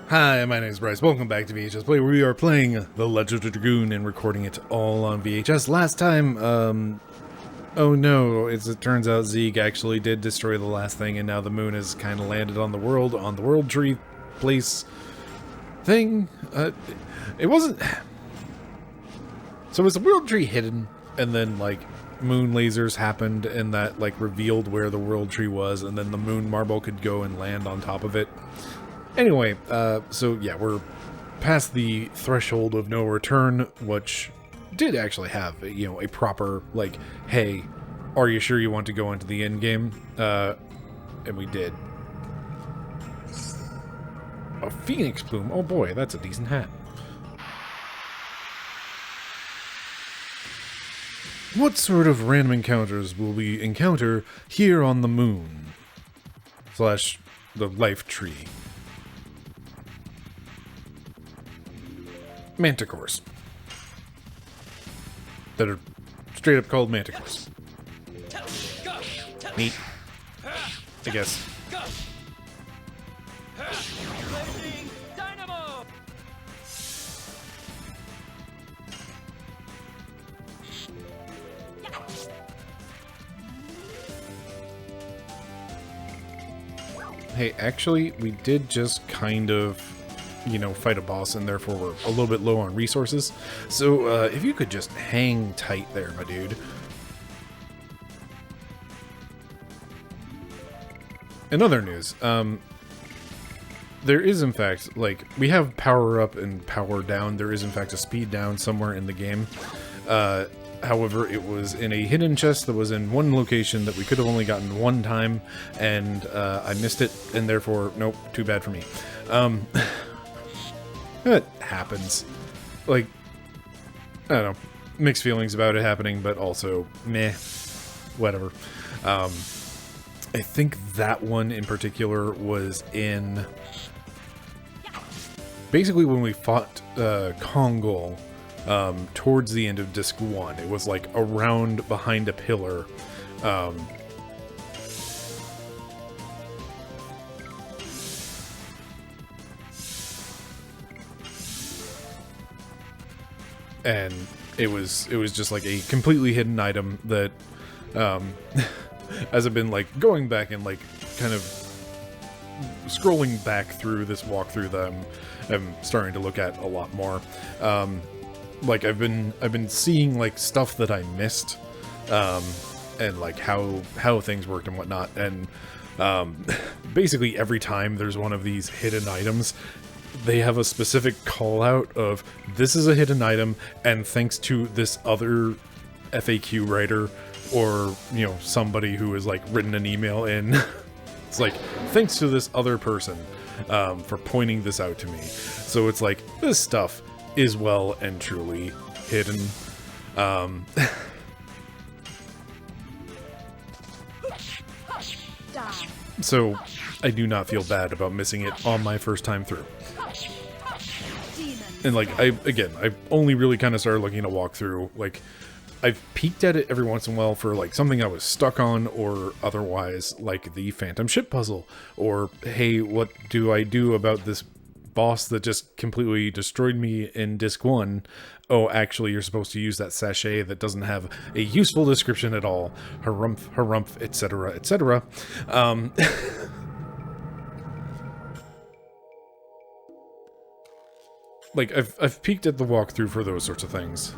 Hi, my name is Bryce. Welcome back to VHS Play, where we are playing The Legend of Dragoon and recording it all on VHS. Last time, oh no, as it turns out, Zeke actually did destroy the last thing, and now the moon has kind of landed on the world tree place thing. It wasn't... So was the world tree hidden, and then, like, moon lasers happened, and that, like, revealed where the world tree was, and then the moon marble could go and land on top of it? Anyway, so yeah, we're past the threshold of no return, which did actually have, you know, a proper, like, hey, are you sure you want to go into the end game? And we did. A phoenix plume? Oh boy, that's a decent hat. What sort of random encounters will we encounter here on the moon? / the life tree. Manticores. That are straight up called manticores. Neat. I guess. Hey, actually, we did just kind of, you know, fight a boss, and therefore we're a little bit low on resources. So, if you could just hang tight there, my dude. In other news, there is, in fact, like, we have power up and power down. There is, in fact, a speed down somewhere in the game. However, it was in a hidden chest that was in one location that we could have only gotten one time, and I missed it, and therefore, nope, too bad for me. It happens. Like, I don't know, mixed feelings about it happening, but also, meh, whatever. I think that one in particular was in... Basically, when we fought Kongol, towards the end of Disc 1, it was like around behind a pillar. And it was just like a completely hidden item that, as I've been like going back and like kind of scrolling back through this walkthrough that I'm starting to look at a lot more. Like I've been seeing like stuff that I missed, and like how things worked and whatnot. And basically every time there's one of these hidden items, they have a specific call out of this is a hidden item, and thanks to this other FAQ writer, or, you know, somebody who has like written an email in. It's like, thanks to this other person for pointing this out to me. So it's like, this stuff is well and truly hidden. So I do not feel bad about missing it on my first time through. And like, I've only really kind of started looking at walkthrough. Like, I've peeked at it every once in a while for like something I was stuck on, or otherwise, like the Phantom Ship puzzle, or hey, what do I do about this boss that just completely destroyed me in Disc 1? Oh, actually, you're supposed to use that sachet that doesn't have a useful description at all. Harumph, harumph, etc., etc. Like, I've peeked at the walkthrough for those sorts of things.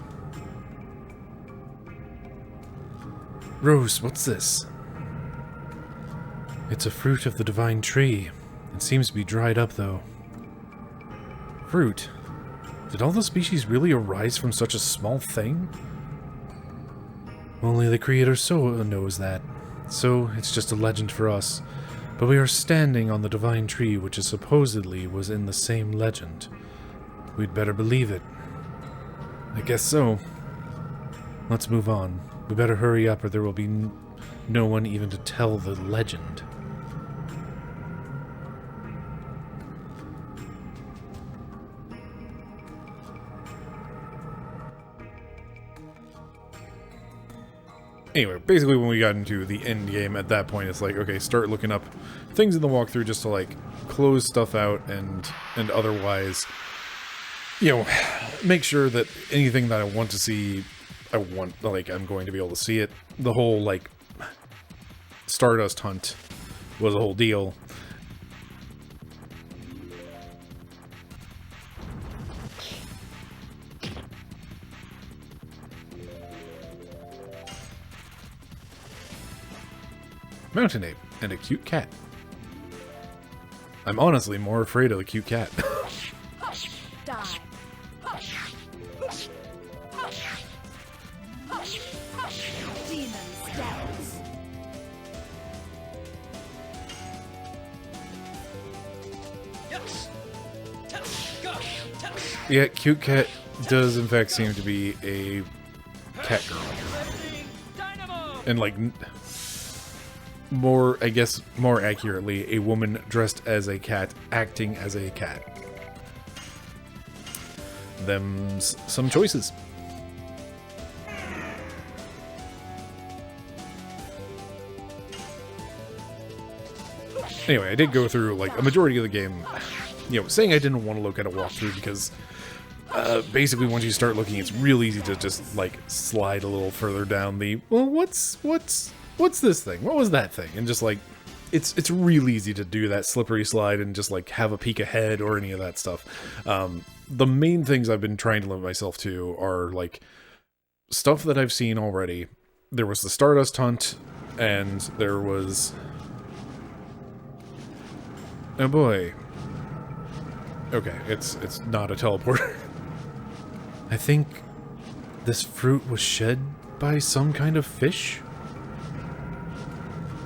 Rose, what's this? It's a fruit of the divine tree. It seems to be dried up, though. Fruit? Did all the species really arise from such a small thing? Only the creator Soa knows that. So, it's just a legend for us. But we are standing on the divine tree, which is supposedly was in the same legend. We'd better believe it. I guess so. Let's move on. We better hurry up, or there will be no one even to tell the legend. Anyway, basically when we got into the end game, at that point it's like, okay, start looking up things in the walkthrough just to like close stuff out and otherwise, you know, make sure that anything that I want to see, I'm going to be able to see it. The whole, like, Stardust hunt was a whole deal. Mountain ape and a cute cat. I'm honestly more afraid of the cute cat. Die. Demon steps. Yeah, cute cat does in fact seem to be a cat girl. And like, more, I guess, more accurately, a woman dressed as a cat, acting as a cat. Them's some choices. Anyway, I did go through, like, a majority of the game, you know, saying I didn't want to look at a walkthrough because basically once you start looking, it's real easy to just, like, slide a little further down the, well, what's this thing? What was that thing? And just, like, it's real easy to do that slippery slide and just, like, have a peek ahead or any of that stuff. The main things I've been trying to limit myself to are, like, stuff that I've seen already. There was the Stardust hunt, and there was... Oh boy. Okay, it's not a teleporter. I think this fruit was shed by some kind of fish?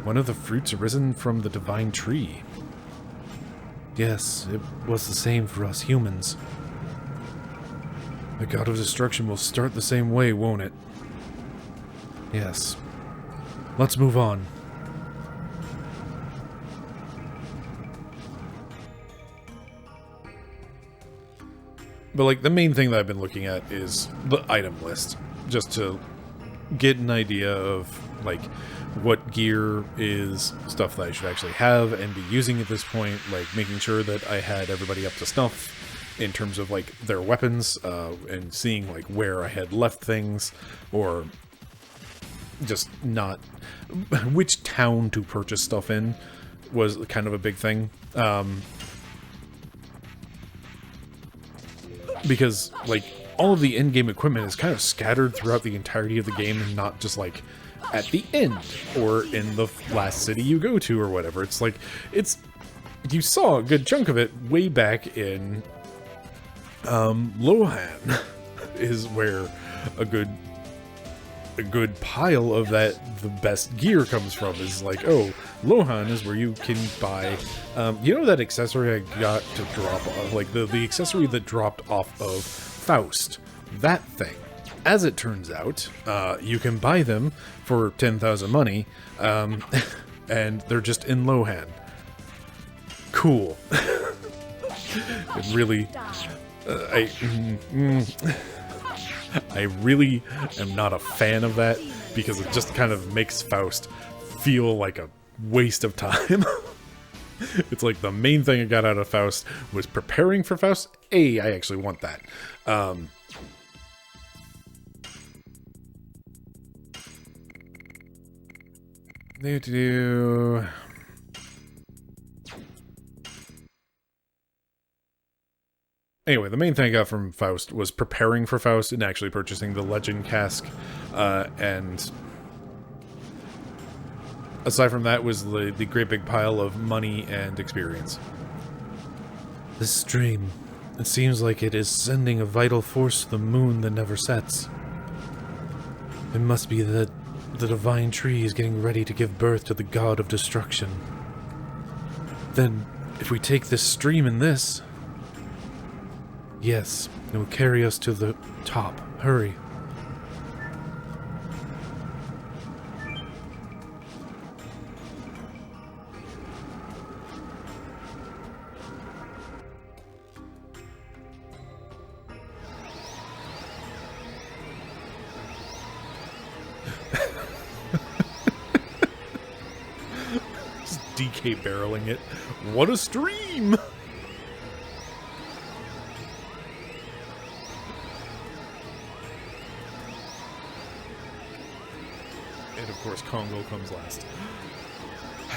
One of the fruits arisen from the divine tree. Yes, it was the same for us humans. The god of destruction will start the same way, won't it? Yes. Let's move on. But, like, the main thing that I've been looking at is the item list. Just to get an idea of, like, what gear is stuff that I should actually have and be using at this point. Like, making sure that I had everybody up to snuff in terms of, like, their weapons, and seeing, like, where I had left things, or just not... which town to purchase stuff in was kind of a big thing. Because, like, all of the in-game equipment is kind of scattered throughout the entirety of the game and not just, like, at the end or in the last city you go to or whatever. It's like, you saw a good chunk of it way back in, Lohan is where a good pile of the best gear comes from. Is like, oh, Lohan is where you can buy, you know that accessory I got to drop off, like the accessory that dropped off of Faust, that thing. As it turns out, you can buy them for 10,000 money, and they're just in Lohan. Cool. It really, I really am not a fan of that, because it just kind of makes Faust feel like a waste of time. It's like the main thing I got out of Faust was preparing for Faust. I actually want that. Anyway, the main thing I got from Faust was preparing for Faust and actually purchasing the Legend cask, and aside from that was the great big pile of money and experience. This stream, it seems like it is sending a vital force to the moon that never sets. It must be that the divine tree is getting ready to give birth to the god of destruction. Then, if we take this stream in this... Yes, it will carry us to the top. Hurry. Just DK barreling it. What a stream! And of course, Congo comes last.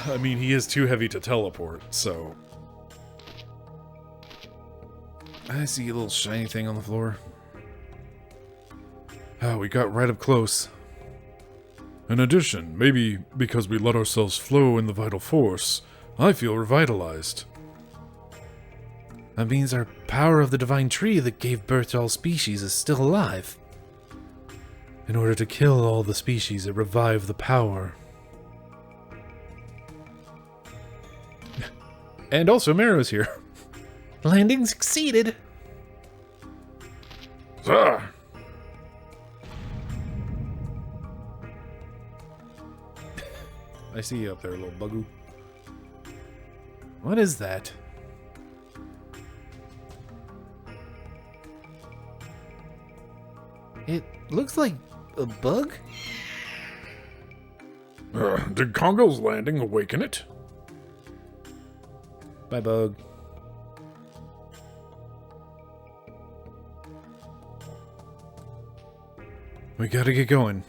I mean, he is too heavy to teleport, so... I see a little shiny thing on the floor. Oh, we got right up close. In addition, maybe because we let ourselves flow in the vital force, I feel revitalized. That means our power of the divine tree that gave birth to all species is still alive. In order to kill all the species, it revived the power. And also Mero's here. Landing succeeded! Ah. I see you up there, little bugoo. What is that? It looks like a bug? Did Congo's landing awaken it? Bye, bug. We gotta get going.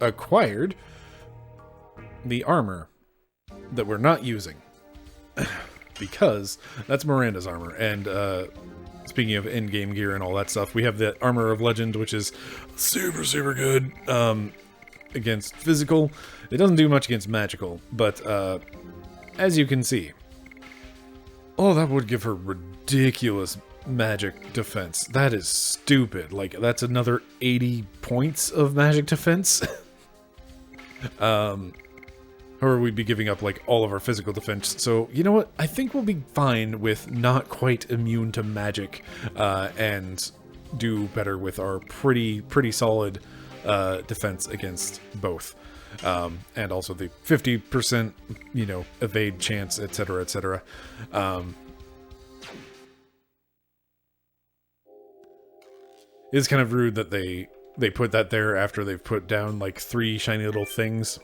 Acquired the armor that we're not using. Because that's Miranda's armor. And speaking of in-game gear and all that stuff, we have the Armor of Legend, which is super, super good against physical. It doesn't do much against magical, but as you can see, oh, that would give her ridiculous magic defense. That is stupid. Like, that's another 80 points of magic defense. Or we'd be giving up, like, all of our physical defense. So, you know what? I think we'll be fine with not quite immune to magic, and do better with our pretty solid defense against both. And also the 50%, you know, evade chance, etc., etc. It's kind of rude that they put that there after they've put down, like, 3 shiny little things.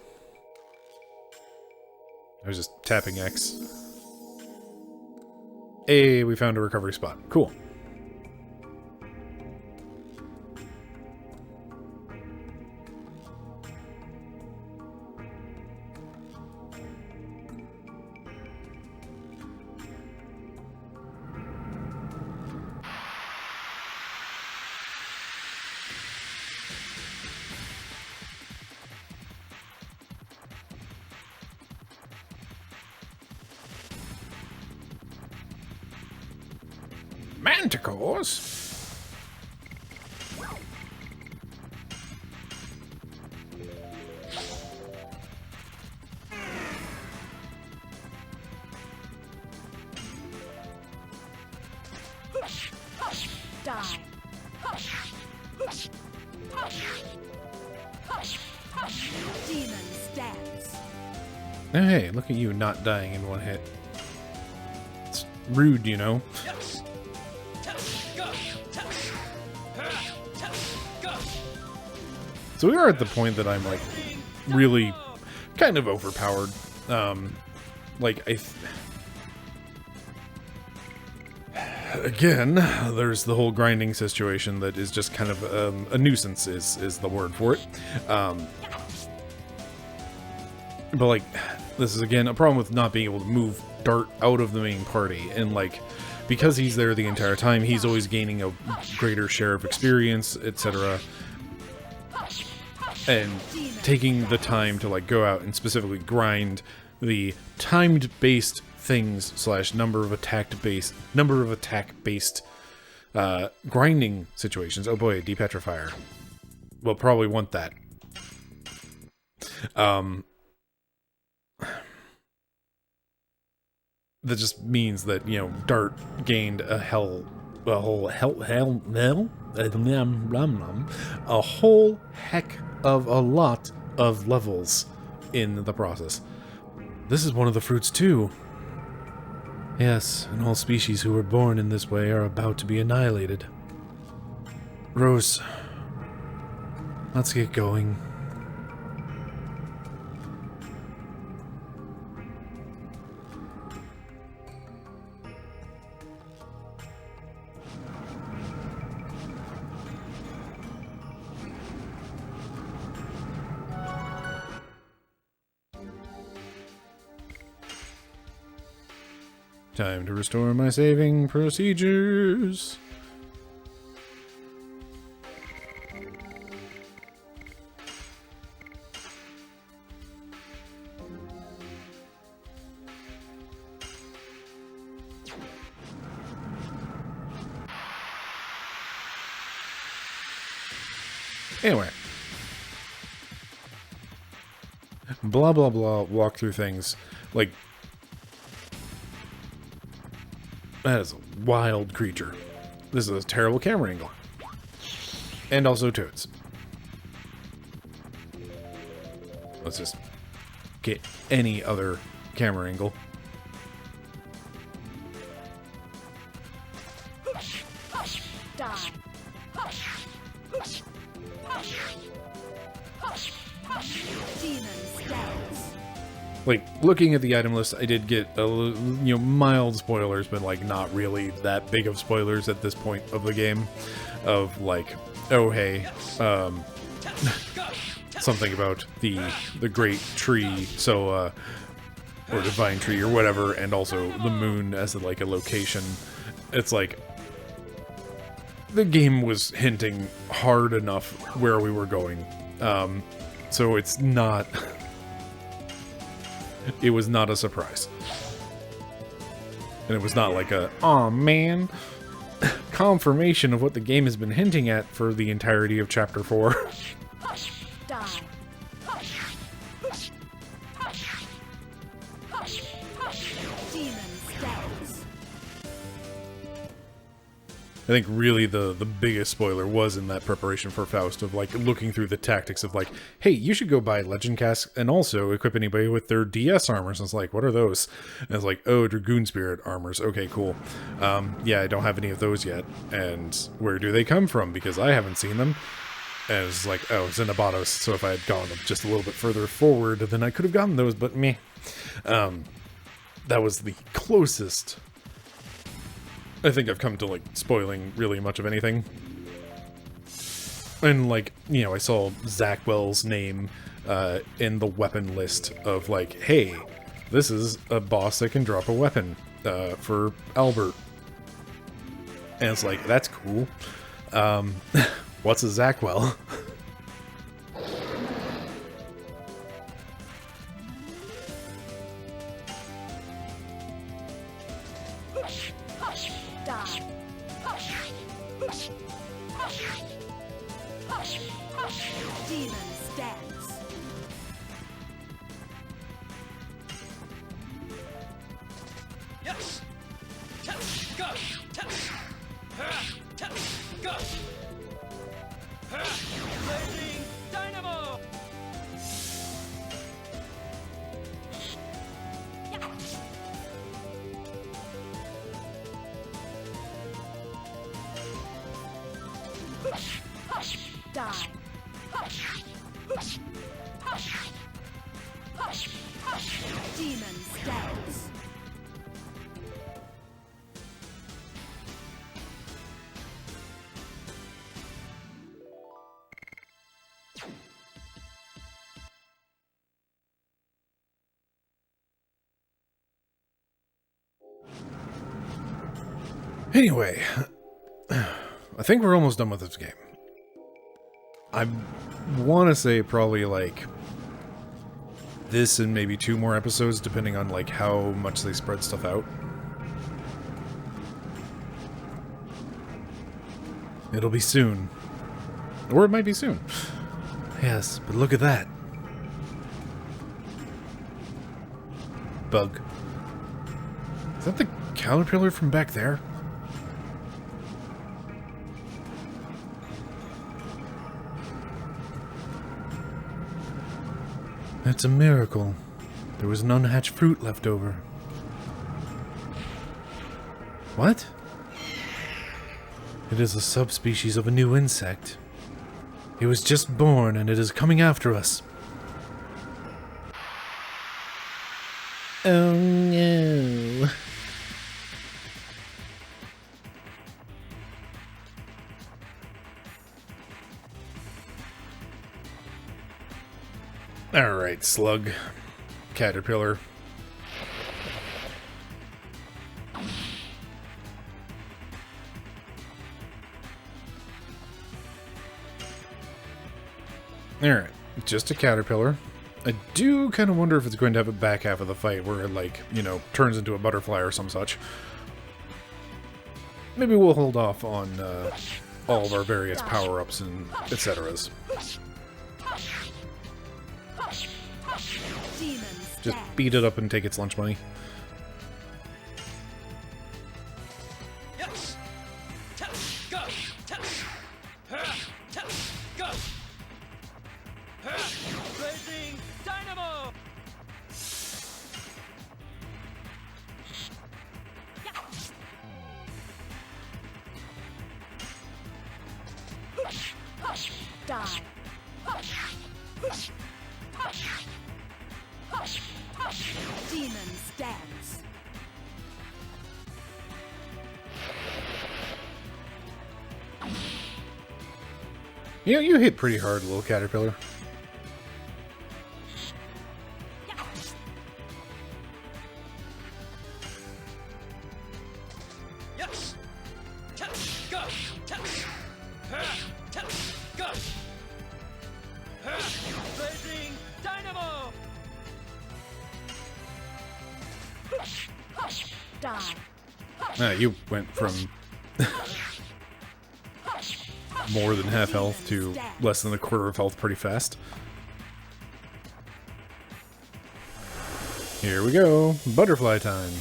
I was just tapping X. Hey, we found a recovery spot. Cool. Manticores? Die. Demon stance. Oh, hey, look at you not dying in one hit. It's rude, you know. So we are at the point that I'm, like, really kind of overpowered. Like, again, there's the whole grinding situation that is just kind of a nuisance is the word for it. But, like, this is, again, a problem with not being able to move Dart out of the main party. And, like, because he's there the entire time, he's always gaining a greater share of experience, etc. And taking the time to, like, go out and specifically grind the timed-based things / number of attack-based grinding situations. Oh boy, Depetrifier. We'll probably want that. That just means that, you know, Dart gained a whole heck of a lot of levels in the process. This is one of the fruits too. Yes, and all species who were born in this way are about to be annihilated. Rose, Let's get going. Time to restore my saving procedures. Anyway. Blah, blah, blah, walk through things. Like, that is a wild creature. This is a terrible camera angle. And also toads. Let's just get any other camera angle. Die. Demon stance. Like, looking at the item list, I did get, mild spoilers, but, like, not really that big of spoilers at this point of the game. Of, like, oh, hey, something about the great tree, so, or divine tree, or whatever, and also the moon as, like, a location. It's like, the game was hinting hard enough where we were going. So it's not... It was not a surprise. And it was not like a, aw man, confirmation of what the game has been hinting at for the entirety of Chapter 4. Die. Demon stance. I think really the biggest spoiler was in that preparation for Faust of like looking through the tactics of like, hey, you should go buy Legend Casks and also equip anybody with their DS armors. And it's like, what are those? And it's like, oh, Dragoon Spirit armors. Okay, cool. Yeah, I don't have any of those yet. And where do they come from? Because I haven't seen them. And it's like, oh, it's in Abatos. So if I had gone just a little bit further forward, then I could have gotten those, but meh. That was the closest I think I've come to, like, spoiling really much of anything. And, like, you know, I saw Zackwell's name in the weapon list of, like, hey, this is a boss that can drop a weapon for Albert. And it's like, that's cool. What's a Zackwell? Die. Demon stance. Yes. Go. Go. Blazing dynamo. Die. Demon stance. Anyway, I think we're almost done with this game. I want to say probably like this and maybe 2 more episodes, depending on like how much they spread stuff out. It'll be soon. Or it might be soon. Yes, but look at that. Bug. Is that the caterpillar from back there? It's a miracle. There was an unhatched fruit left over. What? It is a subspecies of a new insect. It was just born and it is coming after us. Oh no. Alright, slug. Caterpillar. Alright, just a caterpillar. I do kind of wonder if it's going to have a back half of the fight where it, like, you know, turns into a butterfly or some such. Maybe we'll hold off on all of our various power-ups and etc.s. Just beat it up and take its lunch money. Yes. Go. Go. Blazing dynamo. Die. Demon stance. You know, you hit pretty hard, little caterpillar. Yes. Go. Go. Blazing dynamo. Die. You went from more than half health to less than a quarter of health pretty fast. Here we go. Butterfly time.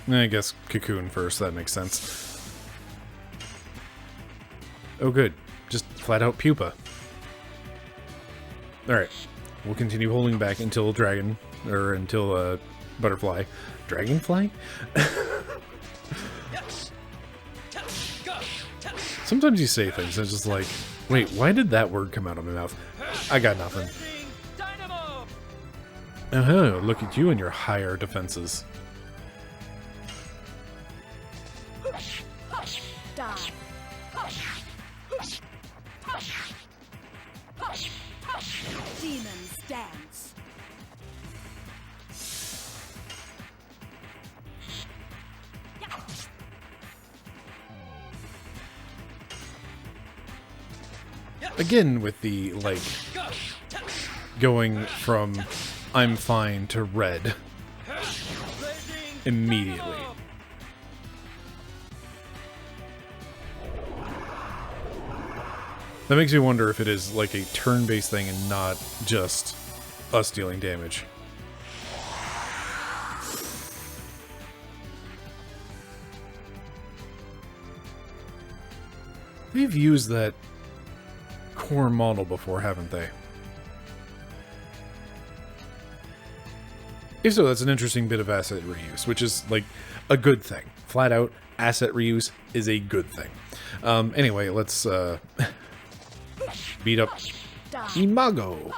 I guess cocoon first, that makes sense. Oh good, just flat out pupa. Alright, we'll continue holding back until dragon, or until butterfly. Dragonfly? Yes. Go. Sometimes you say things and it's just like, wait, why did that word come out of my mouth? I got nothing. Blazing dynamo. Oh, look at you and your higher defenses. Die. Demon stance. Again with the, like, Go. going from I'm fine to red Blazing immediately. dynamo. That makes me wonder if it is like a turn-based thing and not just us dealing damage. They've used that core model before, haven't they? If so, that's an interesting bit of asset reuse, which is, like, a good thing. Flat out, asset reuse is a good thing. Anyway, let's, beat up Die. Imago.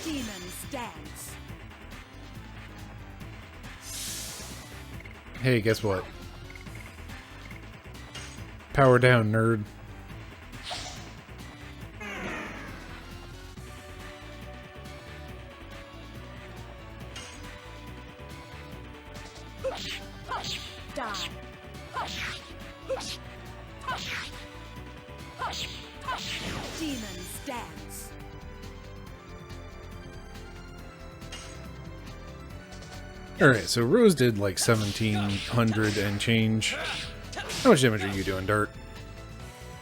Demon stance. Hey, guess what? Power down, nerd. Die. Demon stance. Alright, so Rose did like 1700 and change. How much damage are you doing, Dart?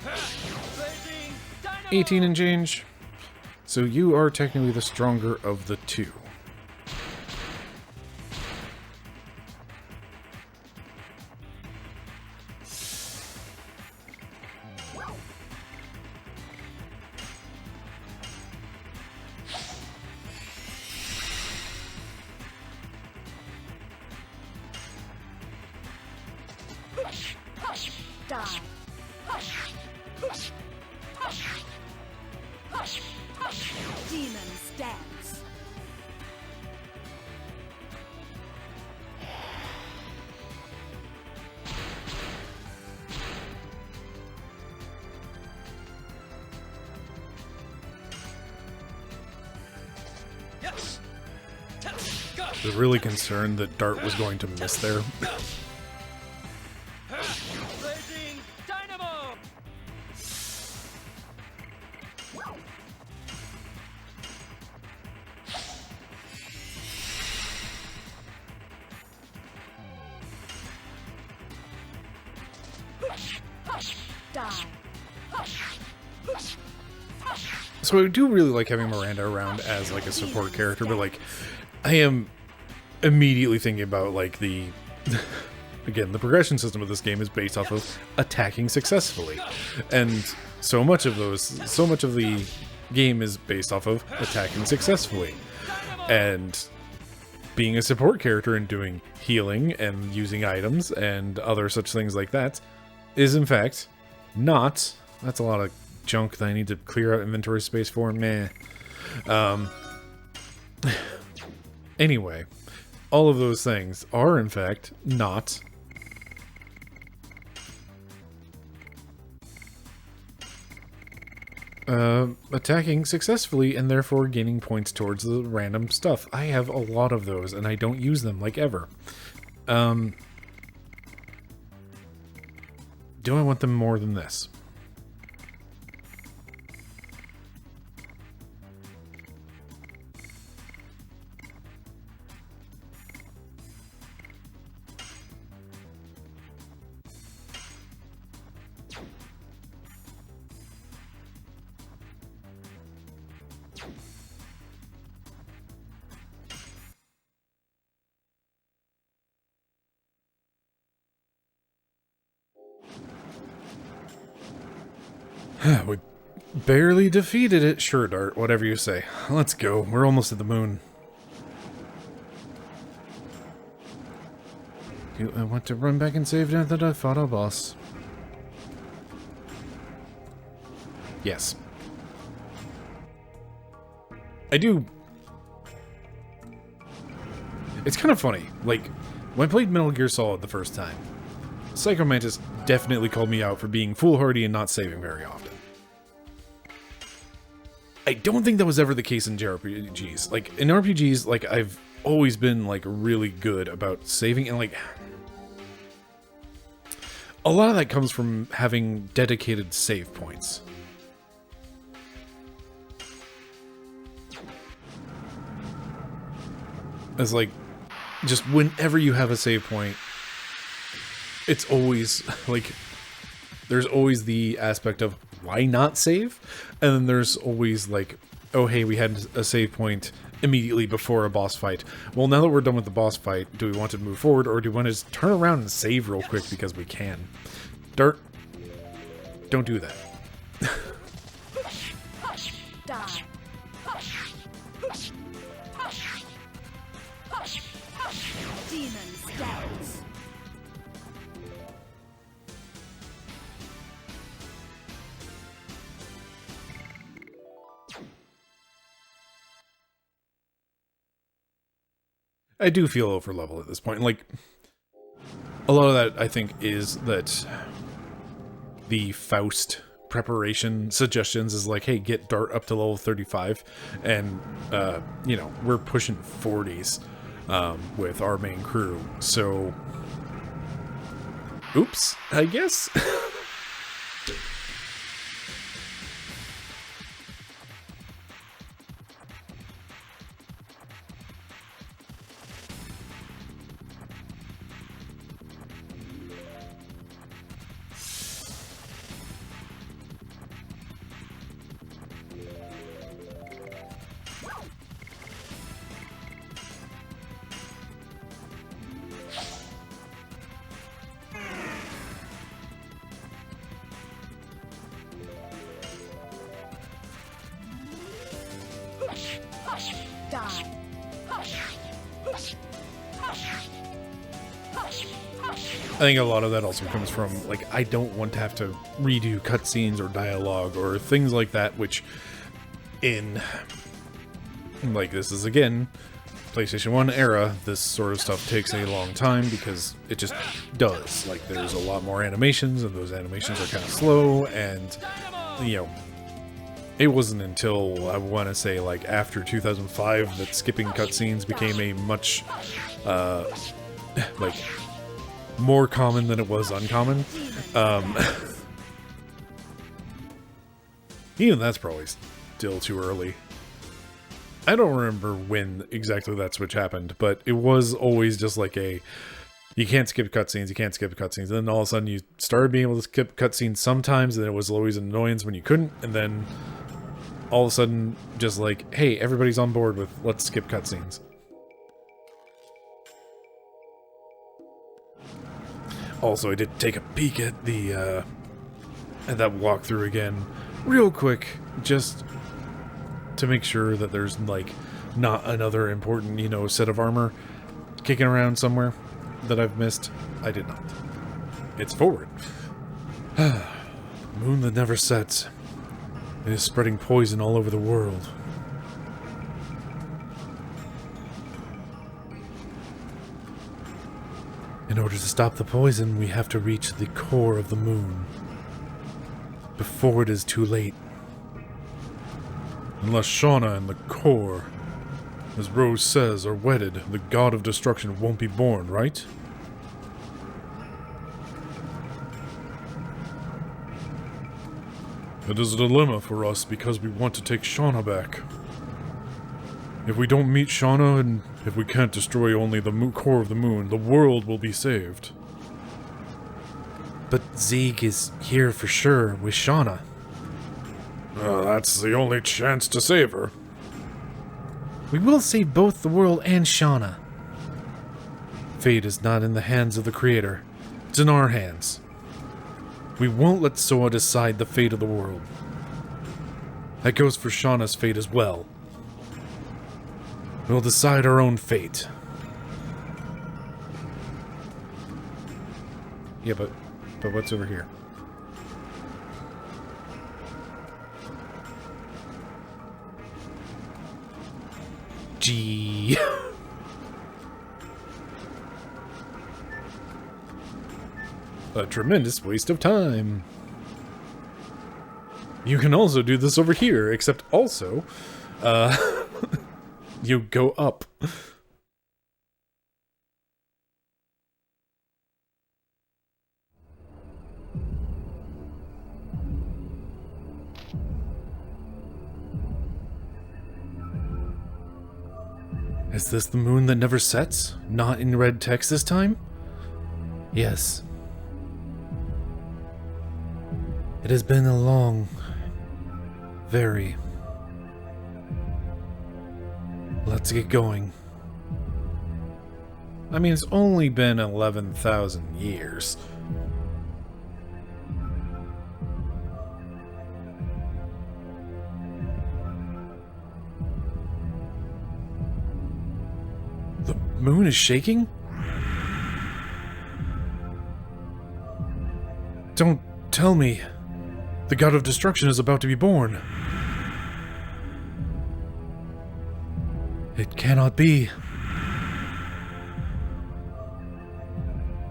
Blazing dynamo. 18 and change. So you are technically the stronger of the two. Demon stance. Yes. Go. I was really concerned that Dart was going to miss there. Blazing dynamo. Die. So I do really like having Miranda around as like a support character, but like I am immediately thinking about like the again, the progression system of this game is based off of attacking successfully. And so much of the game is based off of attacking successfully. And being a support character and doing healing and using items and other such things like that is in fact not. That's a lot of junk that I need to clear out inventory space for. Meh. Anyway, all of those things are in fact not attacking successfully and therefore gaining points towards the random stuff. I have a lot of those and I don't use them like ever. Do I want them more than this? We barely defeated it. Sure, Dart, whatever you say. Let's go. We're almost at the moon. Do I want to run back and save now that I fought a boss? Yes. I do. It's kind of funny. Like, when I played Metal Gear Solid the first time, Psycho Mantis definitely called me out for being foolhardy and not saving very often. I don't think that was ever the case in JRPGs. Like, in RPGs, like, I've always been, like, really good about saving, and, like, a lot of that comes from having dedicated save points. It's like, just whenever you have a save point, it's always, like, there's always the aspect of, why not save? And then there's always, like, oh, hey, we had a save point immediately before a boss fight. Well, now that we're done with the boss fight, do we want to move forward, or do we want to just turn around and save real quick because we can? Dart, don't do that. Die. Demon stance. I do feel over level at this point. Like, a lot of that, I think, is that the Faust preparation suggestions is like, hey, get Dart up to level 35, and, you know, we're pushing 40s with our main crew, so... Oops, I guess? I think a lot of that also comes from, like, I don't want to have to redo cutscenes or dialogue or things like that, which in, like, this is, again, PlayStation 1 era, this sort of stuff takes a long time because it just does. Like, there's a lot more animations, and those animations are kind of slow, and, you know, it wasn't until, I want to say, like, after 2005 that skipping cutscenes became a much, like, more common than it was uncommon. Even that's probably still too early. I don't remember when exactly that switch happened, but it was always just like a, you can't skip cutscenes, you can't skip cutscenes, and then all of a sudden you started being able to skip cutscenes sometimes, and it was always an annoyance when you couldn't, and then all of a sudden just like, hey, everybody's on board with let's skip cutscenes. Also, I did take a peek at the, at that walkthrough again, real quick, just to make sure that there's, like, not another important, you know, set of armor kicking around somewhere that I've missed. I did not. It's forward. Moon that never sets. It is spreading poison all over the world. In order to stop the poison, we have to reach the core of the moon before it is too late. Unless Shauna and the core, as Rose says, are wedded, the god of destruction won't be born, right? It is a dilemma for us because we want to take Shauna back. If we don't meet Shauna, and if we can't destroy only the core of the moon, the world will be saved. But Zeke is here for sure with Shauna. That's the only chance to save her. We will save both the world and Shauna. Fate is not in the hands of the Creator. It's in our hands. We won't let Soa decide the fate of the world. That goes for Shauna's fate as well. We'll decide our own fate. Yeah, but what's over here? Gee. A tremendous waste of time. You can also do this over here, except also, you go up. Is this the moon that never sets? Not in red text this time? Yes. It has been a long, very... Let's get going. I mean, it's only been 11,000 years. The moon is shaking? Don't tell me. The god of destruction is about to be born. It cannot be.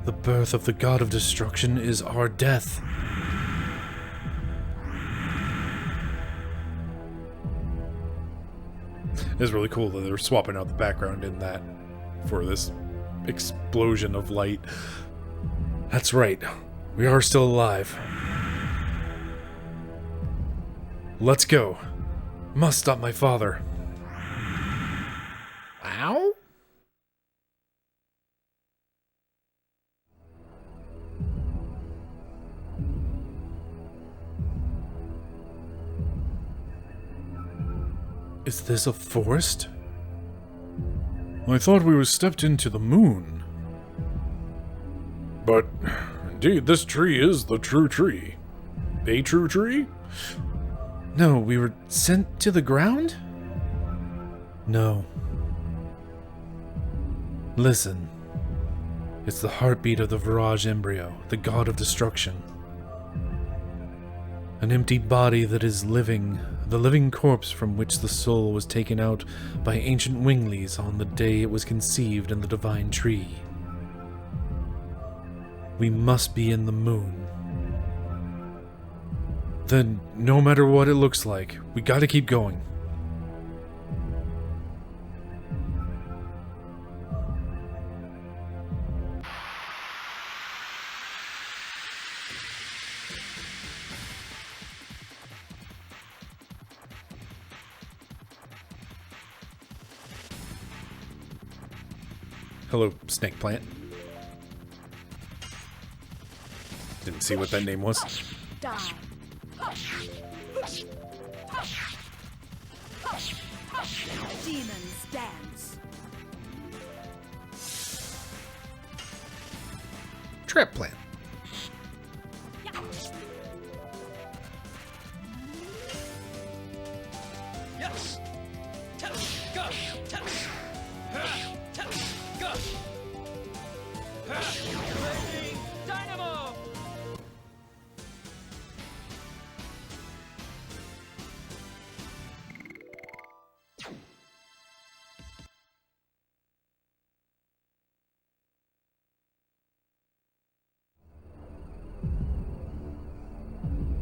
The birth of the god of destruction is our death. It's really cool that they're swapping out the background in that for this explosion of light. That's right. We are still alive. Let's go. Must stop my father. Ow? Is this a forest? I thought we were stepped into the moon. But, indeed, this tree is the true tree. A true tree? No, we were sent to the ground? No. Listen. It's the heartbeat of the Virage embryo, the god of destruction. An empty body that is living, the living corpse from which the soul was taken out by ancient winglies on the day it was conceived in the divine tree. We must be in the moon. Then, no matter what it looks like, we gotta keep going. Hello, snake plant. Didn't see what that name was. Die. Demons dance. Trap plant. Yes. Go. Go. Raging Dynamo.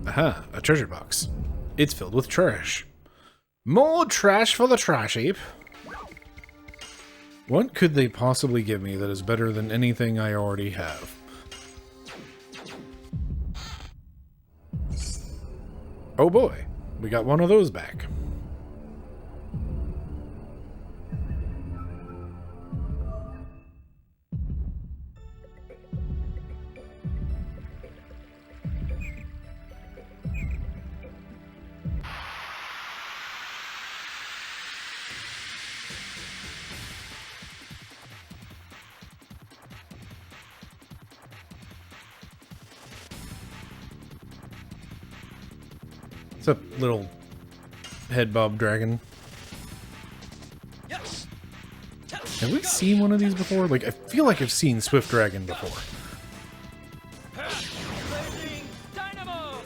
Aha, a treasure box. It's filled with trash. More trash for the trash heap. What could they possibly give me that is better than anything I already have? Oh boy, we got one of those back. What's up, little head bob dragon? Yes. Have we seen one of these before? Like, I feel like I've seen Swift Dragon before. Raging Dynamo.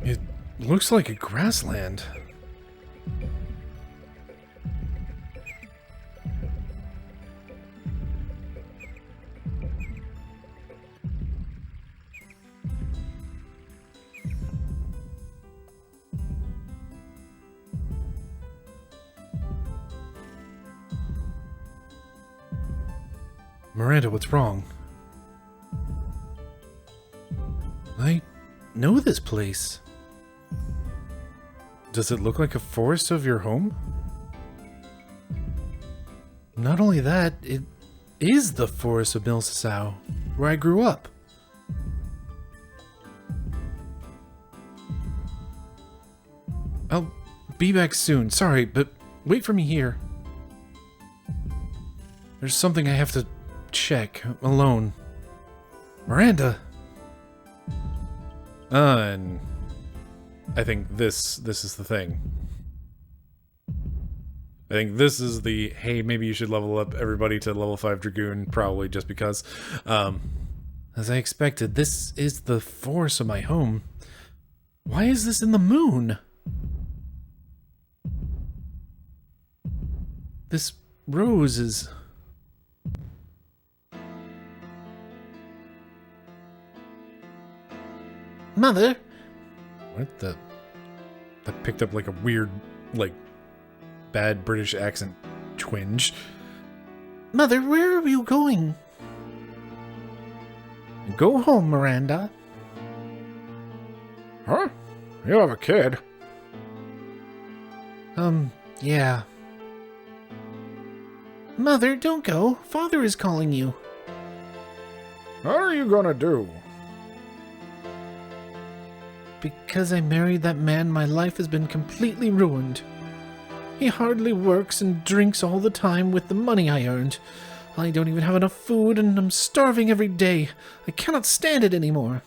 It looks like a grassland. Miranda, what's wrong? I know this place. Does it look like a forest of your home? Not only that, it is the forest of Milsasau, where I grew up. I'll be back soon. Sorry, but wait for me here. There's something I have to check alone. Miranda! And I think this is the thing. I think this is the, hey, maybe you should level up everybody to level 5 Dragoon, probably just because. As I expected, this is the forest of my home. Why is this in the moon? This rose is... Mother? What the... I picked up like a weird, like, bad British accent twinge. Mother, where are you going? Go home, Miranda. Huh? You have a kid. Yeah. Mother, don't go. Father is calling you. What are you gonna do? Because I married that man, my life has been completely ruined. He hardly works and drinks all the time with the money I earned. I don't even have enough food and I'm starving every day. I cannot stand it anymore.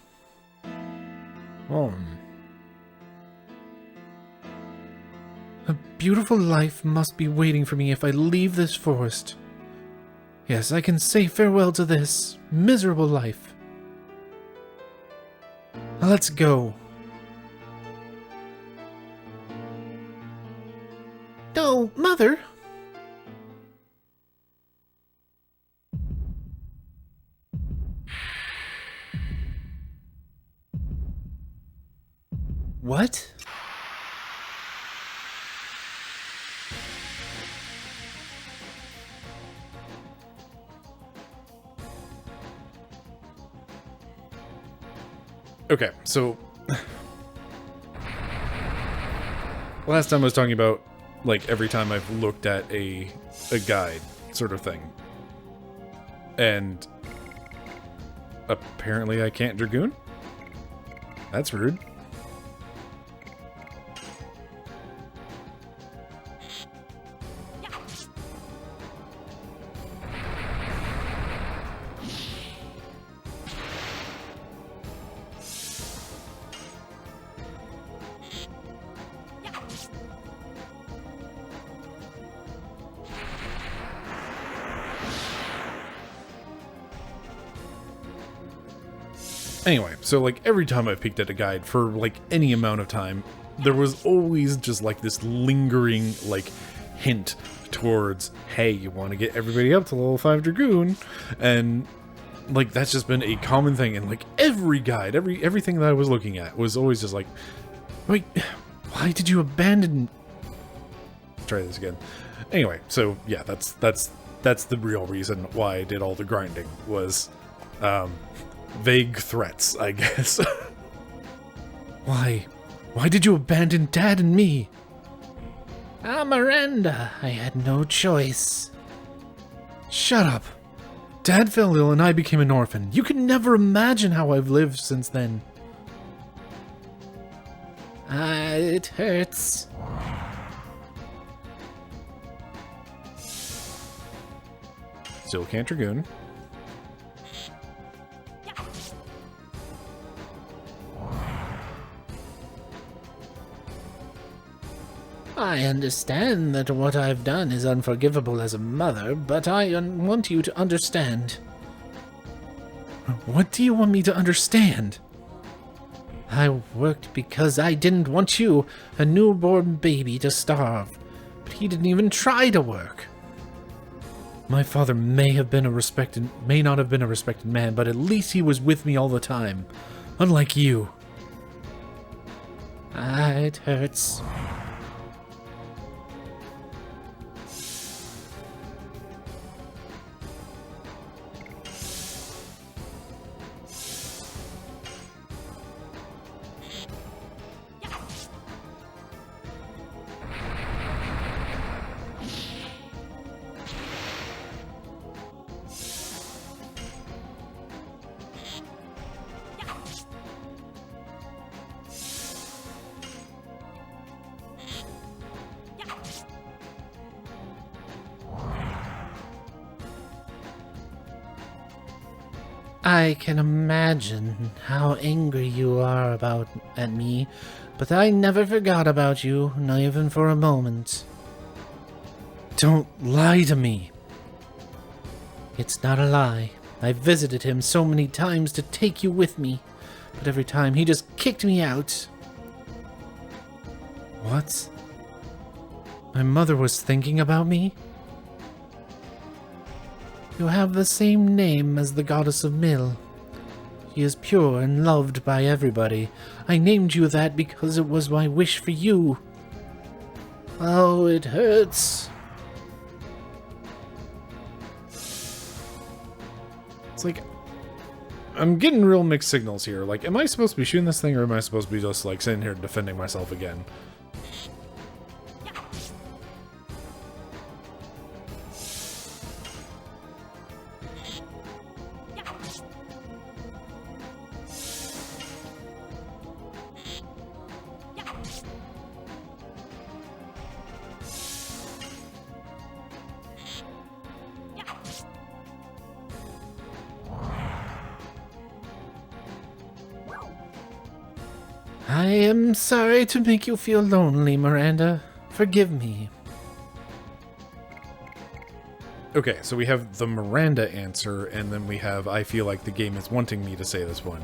A beautiful life must be waiting for me if I leave this forest. Yes, I can say farewell to this miserable life. Let's go. No, Mother! What? Okay, so last time I was talking about like every time I've looked at a guide sort of thing. And apparently I can't Dragoon? That's rude. Anyway, so like every time I've peeked at a guide for like any amount of time, there was always just like this lingering like hint towards, hey, you want to get everybody up to level 5 Dragoon, and like that's just been a common thing. And like every guide, everything that I was looking at was always just like, wait, why did you abandon? Try this again. Anyway, so yeah, that's the real reason why I did all the grinding was, vague threats, I guess. Why? Why did you abandon Dad and me? Ah, Miranda, I had no choice. Shut up. Dad fell ill and I became an orphan. You can never imagine how I've lived since then. It hurts. Still can't Dragoon. I understand that what I've done is unforgivable as a mother, but I want you to understand. What do you want me to understand? I worked because I didn't want you, a newborn baby, to starve, but he didn't even try to work. My father may not have been a respected man, but at least he was with me all the time, unlike you. It hurts. I can imagine how angry you are at me, but I never forgot about you, not even for a moment. Don't lie to me. It's not a lie. I visited him so many times to take you with me, but every time he just kicked me out. What? My mother was thinking about me? You have the same name as the goddess of Mill. She is pure and loved by everybody. I named you that because it was my wish for you. Oh, it hurts. It's like, I'm getting real mixed signals here. Like, am I supposed to be shooting this thing, or am I supposed to be just like sitting here defending myself again? I am sorry to make you feel lonely, Miranda. Forgive me. Okay, so we have the Miranda answer, and then we have I feel like the game is wanting me to say this one.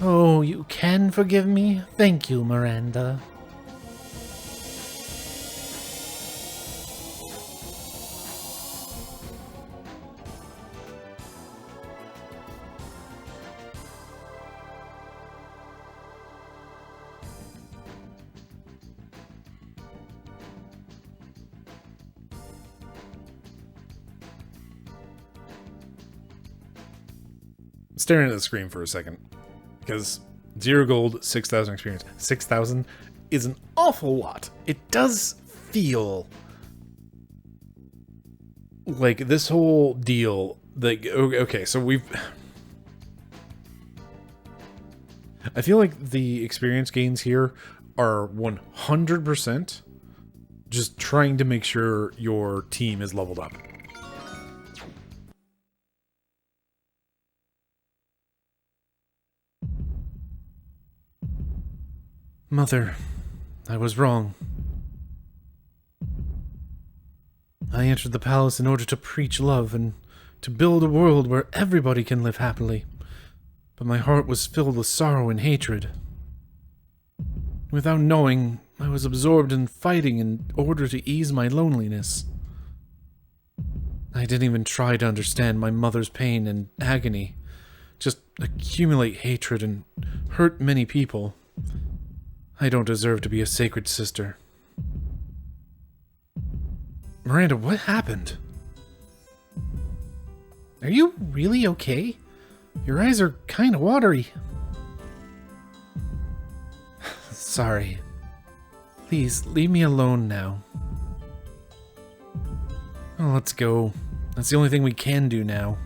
Oh, you can forgive me? Thank you, Miranda. Staring at the screen for a second, because 0 gold, 6,000 experience. 6,000 is an awful lot. It does feel like this whole deal, like, okay, so I feel like the experience gains here are 100% just trying to make sure your team is leveled up. Mother, I was wrong. I entered the palace in order to preach love and to build a world where everybody can live happily. But my heart was filled with sorrow and hatred. Without knowing, I was absorbed in fighting in order to ease my loneliness. I didn't even try to understand my mother's pain and agony, just accumulate hatred and hurt many people. I don't deserve to be a sacred sister. Miranda, what happened? Are you really okay? Your eyes are kind of watery. Sorry. Please, leave me alone now. Oh, let's go. That's the only thing we can do now.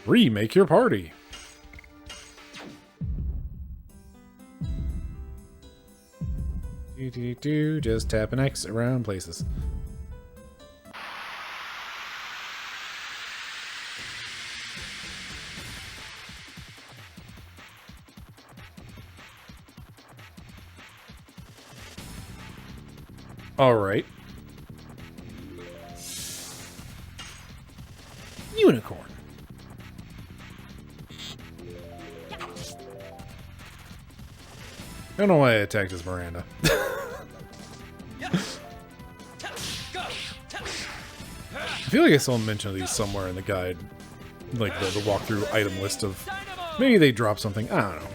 Remake your party. Just tap an X around places. Alright. Unicorn. I don't know why I attacked as Miranda. I feel like I saw mention of these somewhere in the guide. Like the walkthrough item list of... Maybe they drop something. I don't know.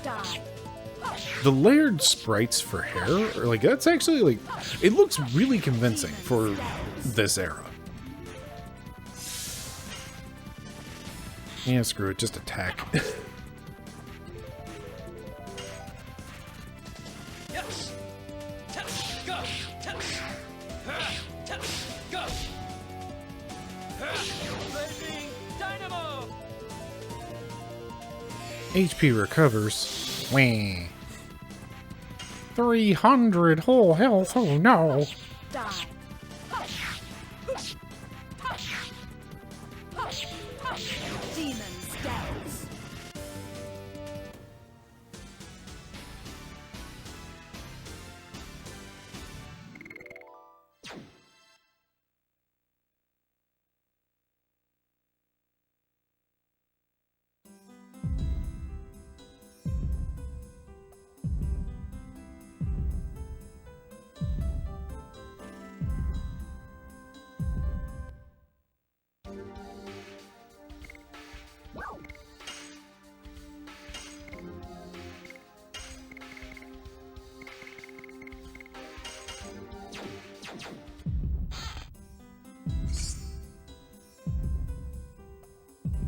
Die. The layered sprites for hair, or like, that's actually like... It looks really convincing for this era. Yeah, screw it. Just attack. HP recovers. Wah. 300 whole health. Oh no. Die. Demon scouts.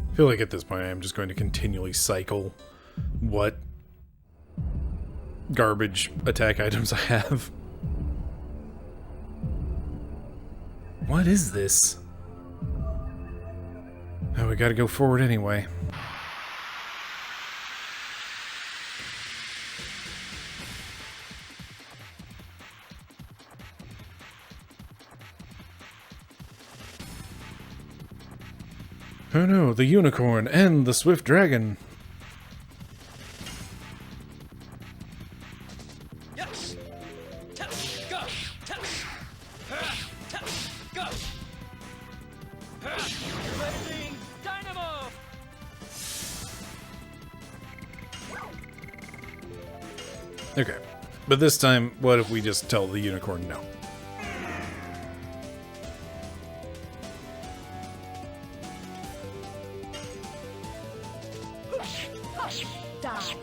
I feel like at this point I'm just going to continually cycle what garbage attack items I have. What is this? Oh, we gotta go forward anyway. Oh no, the unicorn and the swift dragon. Yes. Test. Go. Test. Test. Go. Lightning dynamo. Okay, but this time, what if we just tell the unicorn no? Die.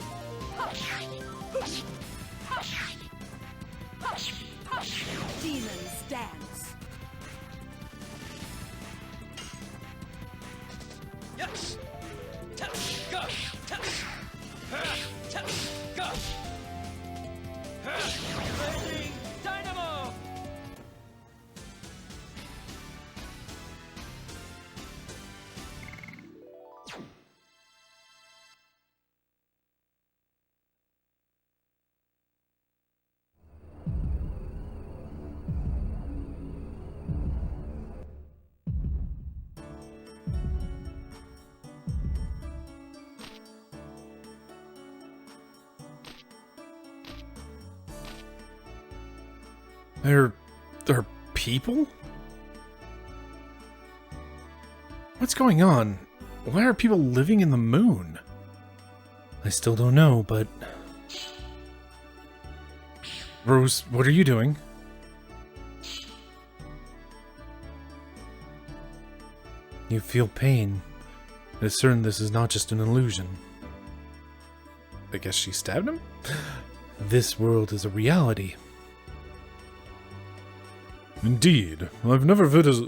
Demons dance. Yes. Test. Go. Test. Test. Go. Lightning dynamo. They're people? What's going on? Why are people living in the moon? I still don't know, but... Rose, what are you doing? You feel pain. It is certain this is not just an illusion. I guess she stabbed him? This world is a reality. Indeed, I've never visited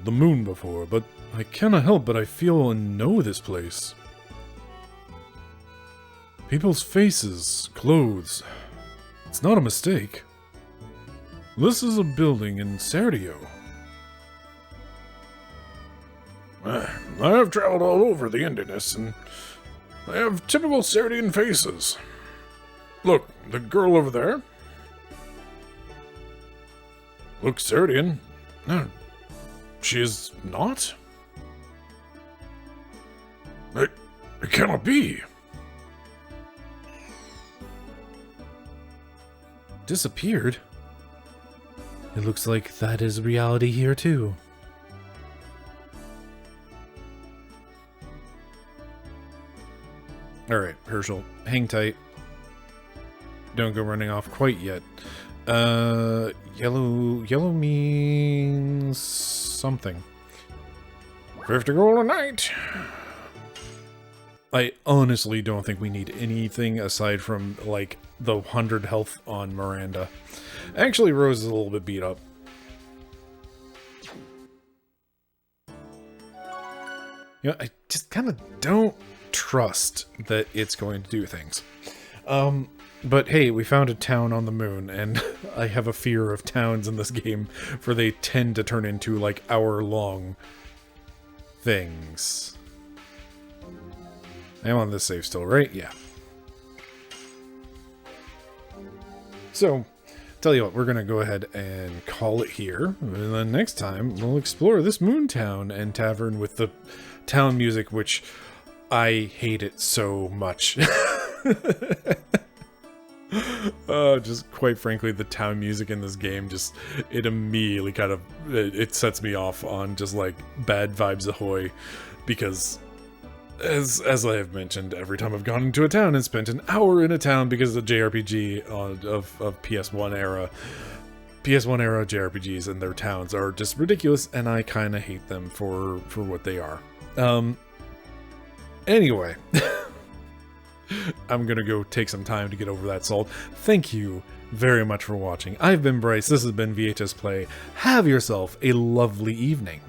the moon before, but I cannot help but I feel and know this place. People's faces, clothes. It's not a mistake. This is a building in Serdio. I have traveled all over the Indiness, and I have typical Sardian faces. Look, the girl over there. Looks Sardian. No, she is not? It cannot be. Disappeared? It looks like that is reality here too. Alright, Herschel, hang tight. Don't go running off quite yet. Yellow means something. 50 gold a night. I honestly don't think we need anything aside from, like, the 100 health on Miranda. Actually, Rose is a little bit beat up. You know, I just kind of don't trust that it's going to do things. But hey, we found a town on the moon, and I have a fear of towns in this game, for they tend to turn into, like, hour-long things. I am on this save still, right? Yeah. So, tell you what, we're gonna go ahead and call it here, and then next time we'll explore this moon town and tavern with the town music, which I hate it so much. Just quite frankly, the town music in this game just, it immediately kind of, it sets me off on just like bad vibes ahoy, because as I have mentioned, every time I've gone into a town and spent an hour in a town because of the JRPG of PS1 era JRPGs and their towns are just ridiculous, and I kind of hate them for what they are. Anyway. I'm gonna go take some time to get over that salt. Thank you very much for watching. I've been Bryce, this has been VHS Play. Have yourself a lovely evening.